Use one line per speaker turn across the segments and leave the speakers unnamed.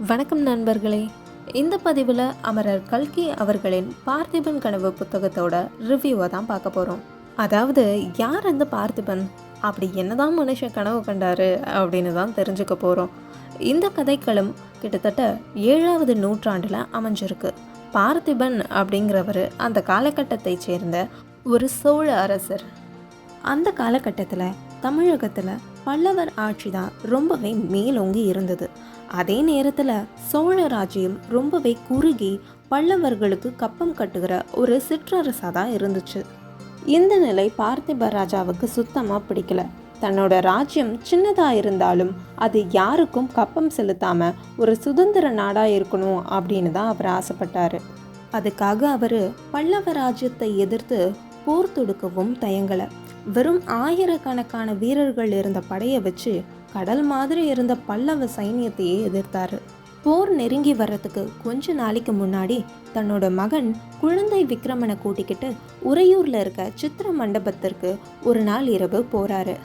வணக்கம் நண்பர்களே. இந்த பதிவில் அமரர் கல்கி அவர்களின் பார்த்திபன் கனவு புத்தகத்தோட ரிவ்யூவை தான் பார்க்க போகிறோம். அதாவது யார் அந்த பார்த்திபன், அப்படி என்னதான் மனுஷன் கனவு கண்டாரு அப்படின்னு தான் தெரிஞ்சுக்க போகிறோம். இந்த கதைக்களம் கிட்டத்தட்ட 7வது நூற்றாண்டில் அமைஞ்சிருக்கு. பார்த்திபன் அப்படிங்கிறவர் அந்த காலகட்டத்தை சேர்ந்த ஒரு சோழ அரசர். அந்த காலகட்டத்தில் தமிழகத்தில் பல்லவர் ஆட்சி தான் ரொம்பவே மேலோங்கி இருந்தது. அதே நேரத்தில் சோழ ராஜ்யம் ரொம்பவே குறுகி பல்லவர்களுக்கு கப்பம் கட்டுகிற ஒரு சிற்றரசாக தான் இருந்துச்சு. இந்த நிலை பார்த்திப ராஜாவுக்கு சுத்தமாக பிடிக்கல. தன்னோட ராஜ்யம் சின்னதாக இருந்தாலும் அது யாருக்கும் கப்பம் செலுத்தாமல் ஒரு சுதந்திர நாடாக இருக்கணும் அப்படின்னு தான் அவர் ஆசைப்பட்டார். அதுக்காக அவர் பல்லவ ராஜ்யத்தை எதிர்த்து போர் தொடுக்கவும் தயங்கலை. வெறும் ஆயிரக்கணக்கான வீரர்கள் இருந்த படையை வச்சு கடல் மாதிரி இருந்த பல்லவ சைன்யத்தையே எதிர்த்தாரு. போர் நெருங்கி வர்றதுக்கு கொஞ்ச நாளைக்கு முன்னாடி தன்னோட மகன் குழந்தை விக்ரமனை கூட்டிக்கிட்டு உறையூர்ல இருக்க சித்திர மண்டபத்திற்கு ஒரு நாள் இரவு போறாரு.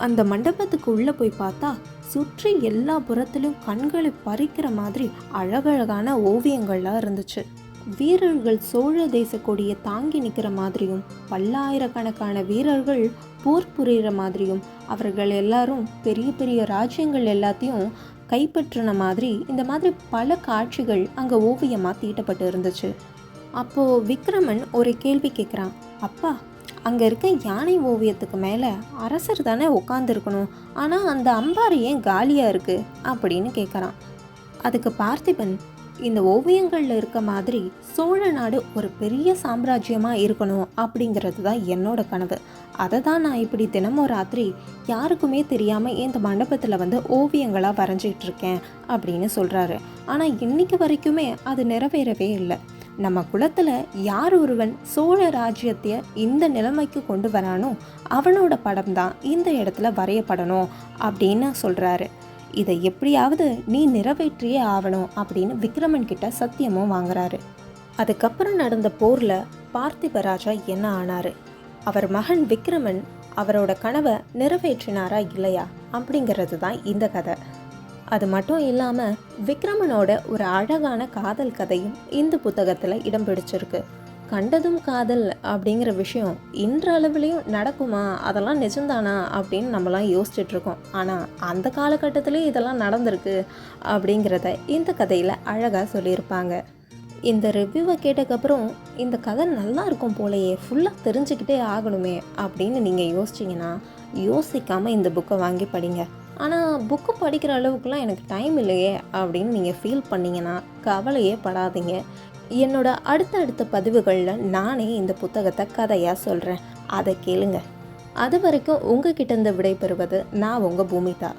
அந்த மண்டபத்துக்கு உள்ள போய் பார்த்தா சுற்றி எல்லா புறத்திலும் கண்களை பறிக்கிற மாதிரி அழகழகான ஓவியங்கள்லாம் இருந்துச்சு. வீரர்கள் சோழ தேச கொடியை தாங்கி நிற்கிற மாதிரியும் பல்லாயிரக்கணக்கான வீரர்கள் போர் புரிகிற மாதிரியும் அவர்கள் எல்லாரும் பெரிய பெரிய ராஜ்யங்கள் எல்லாத்தையும் கைப்பற்றின மாதிரி இந்த மாதிரி பல காட்சிகள் அங்கே ஓவியமாக தீட்டப்பட்டு இருந்துச்சு. அப்போது விக்ரமன் ஒரு கேள்வி கேட்குறான். அப்பா, அங்கே இருக்க யானை ஓவியத்துக்கு மேலே அரசர் தானே உட்காந்துருக்கணும், ஆனால் அந்த அம்பாரி ஏன் காலியாக இருக்குது அப்படின்னு கேட்குறான். அதுக்கு பார்த்திபன், இந்த ஓவியங்களில் இருக்க மாதிரி சோழ நாடு ஒரு பெரிய சாம்ராஜ்யமாக இருக்கணும் அப்படிங்கிறது தான் என்னோட கனவு. அதை தான் நான் இப்படி தினமும் ராத்திரி யாருக்குமே தெரியாமல் இந்த மண்டபத்தில் வந்து ஓவியங்களாக வரைஞ்சிட்டு இருக்கேன் அப்படின்னு சொல்கிறாரு. ஆனால் இன்னைக்கு வரைக்குமே அது நிறைவேறவே இல்லை. நம்ம குலத்தில் யார் ஒருவன் சோழ ராஜ்யத்தை இந்த நிலைமைக்கு கொண்டு வரானோ அவனோட படம் தான் இந்த இடத்துல வரையப்படணும் அப்படின்னு சொல்கிறாரு. இதை எப்படியாவது நீ நிறைவேற்றியே ஆகணும் அப்படின்னு விக்ரமன் கிட்ட சத்தியமும் வாங்குறாரு. அதுக்கப்புறம் நடந்த போர்ல பார்த்திப ராஜா என்ன ஆனாரு, அவர் மகன் விக்ரமன் அவரோட கனவை நிறைவேற்றினாரா இல்லையா அப்படிங்கிறது தான் இந்த கதை. அது மட்டும் இல்லாமல் விக்ரமனோட ஒரு அழகான காதல் கதையும் இந்த புத்தகத்தில் இடம் பிடிச்சிருக்கு. கண்டதும் காதல் அப்படிங்கிற விஷயம் இன்றளவுலேயும் நடக்குமா, அதெல்லாம் நிஜம்தானா அப்படின்னு நம்மளாம் யோசிச்சுட்ருக்கோம். ஆனால் அந்த காலகட்டத்திலேயே இதெல்லாம் நடந்திருக்கு அப்படிங்கிறத இந்த கதையில் அழகாக சொல்லியிருப்பாங்க. இந்த ரிவ்யூவை கேட்டதுக்கப்புறம் இந்த கதை நல்லா இருக்கும் போலையே, ஃபுல்லாக தெரிஞ்சுக்கிட்டே ஆகணுமே அப்படின்னு நீங்கள் யோசிச்சிங்கன்னா யோசிக்காமல் இந்த புக்கை வாங்கி படிங்க. ஆனால் புக்கு படிக்கிற அளவுக்குலாம் எனக்கு டைம் இல்லையே அப்படின்னு நீங்கள் ஃபீல் பண்ணிங்கன்னா கவலையே படாதீங்க. என்னோட அடுத்த பதிவுகளில் நானே இந்த புத்தகத்தை கதையாக சொல்கிறேன், அதை கேளுங்க. அது வரைக்கும் உங்ககிட்ட இருந்து விடை பெறுவது நான் உங்கள் பூமிதா.